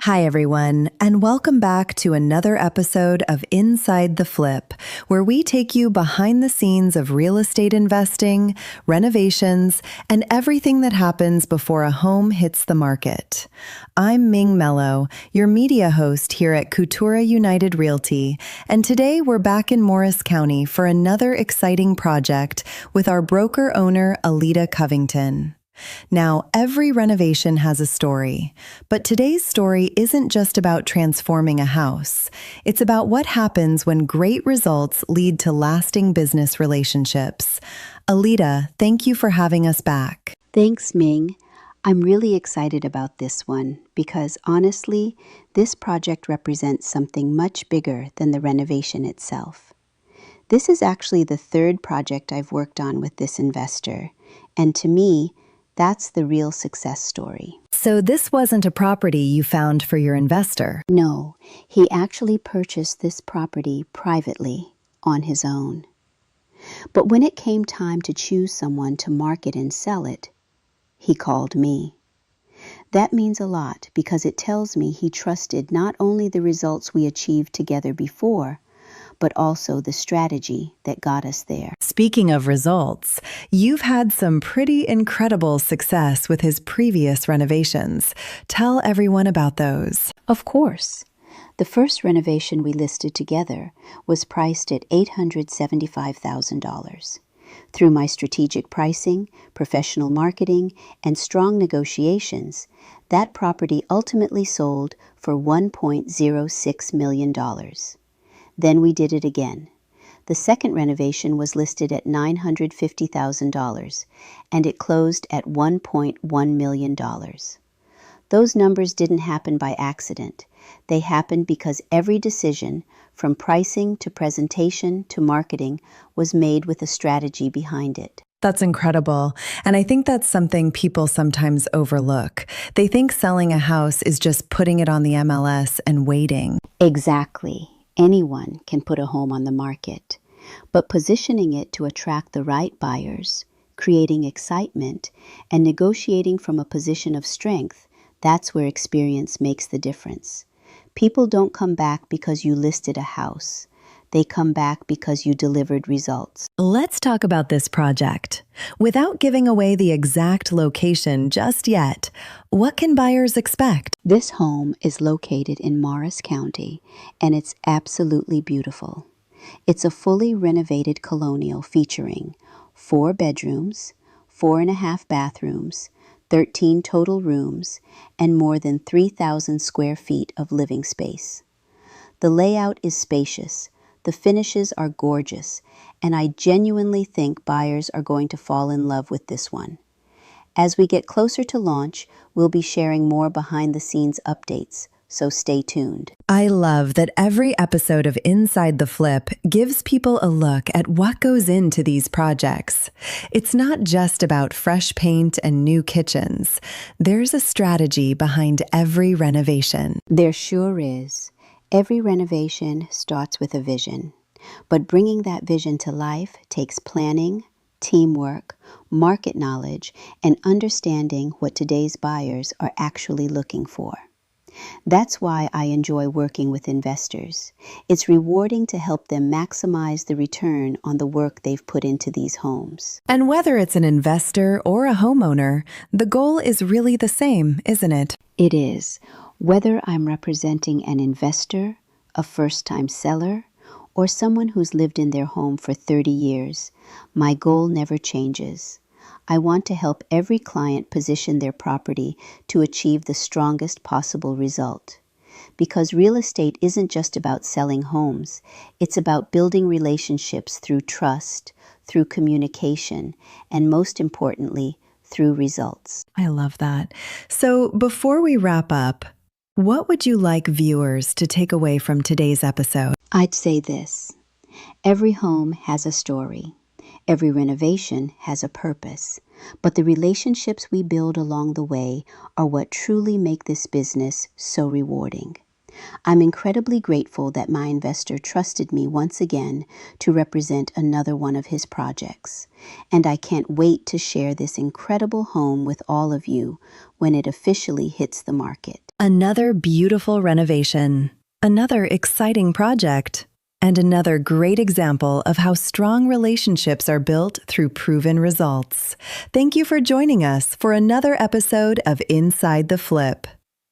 Hi, everyone, and welcome back to another episode of Inside the Flip, where we take you behind the scenes of real estate investing, renovations, and everything that happens before a home hits the market. I'm Ming Mello, your media host here at Cultura United Realty, and today we're back in Morris County for another exciting project with our broker-owner, Alita Covington. Now, every renovation has a story, but today's story isn't just about transforming a house. It's about what happens when great results lead to lasting business relationships. Alita, thank you for having us back. Thanks, Ming. I'm really excited about this one because, honestly, this project represents something much bigger than the renovation itself. This is actually the third project I've worked on with this investor, and to me, that's the real success story. So this wasn't a property you found for your investor? No, he actually purchased this property privately on his own. But when it came time to choose someone to market and sell it, he called me. That means a lot because it tells me he trusted not only the results we achieved together before, but also the strategy that got us there. Speaking of results, you've had some pretty incredible success with his previous renovations. Tell everyone about those. Of course. The first renovation we listed together was priced at $875,000. Through my strategic pricing, professional marketing, and strong negotiations, that property ultimately sold for $1.06 million. Then we did it again. The second renovation was listed at $950,000, and it closed at $1.1 million. Those numbers didn't happen by accident. They happened because every decision, from pricing to presentation to marketing, was made with a strategy behind it. That's incredible. And I think that's something people sometimes overlook. They think selling a house is just putting it on the MLS and waiting. Exactly. Anyone can put a home on the market, but positioning it to attract the right buyers, creating excitement, and negotiating from a position of strength, that's where experience makes the difference. People don't come back because you listed a house. They come back because you delivered results. Let's talk about this project. Without giving away the exact location just yet, what can buyers expect? This home is located in Morris County, and it's absolutely beautiful. It's a fully renovated colonial featuring 4 bedrooms, 4.5 bathrooms, 13 total rooms, and more than 3,000 square feet of living space. The layout is spacious. The finishes are gorgeous, and I genuinely think buyers are going to fall in love with this one. As we get closer to launch, we'll be sharing more behind-the-scenes updates, so stay tuned. I love that every episode of Inside the Flip gives people a look at what goes into these projects. It's not just about fresh paint and new kitchens. There's a strategy behind every renovation. There sure is. Every renovation starts with a vision, but bringing that vision to life takes planning, teamwork, market knowledge, and understanding what today's buyers are actually looking for. That's why I enjoy working with investors. It's rewarding to help them maximize the return on the work they've put into these homes. And whether it's an investor or a homeowner, the goal is really the same, isn't it? It is. Whether I'm representing an investor, a first-time seller, or someone who's lived in their home for 30 years, my goal never changes. I want to help every client position their property to achieve the strongest possible result. Because real estate isn't just about selling homes, it's about building relationships through trust, through communication, and most importantly, through results. I love that. So before we wrap up, what would you like viewers to take away from today's episode? I'd say this. Every home has a story. Every renovation has a purpose. But the relationships we build along the way are what truly make this business so rewarding. I'm incredibly grateful that my investor trusted me once again to represent another one of his projects. And I can't wait to share this incredible home with all of you when it officially hits the market. Another beautiful renovation, another exciting project, and another great example of how strong relationships are built through proven results. Thank you for joining us for another episode of Inside the Flip.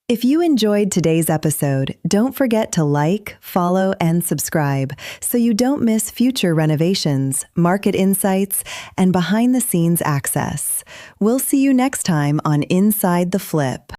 If you enjoyed today's episode, don't forget to like, follow, and subscribe so you don't miss future renovations, market insights, and behind-the-scenes access. We'll see you next time on Inside the Flip.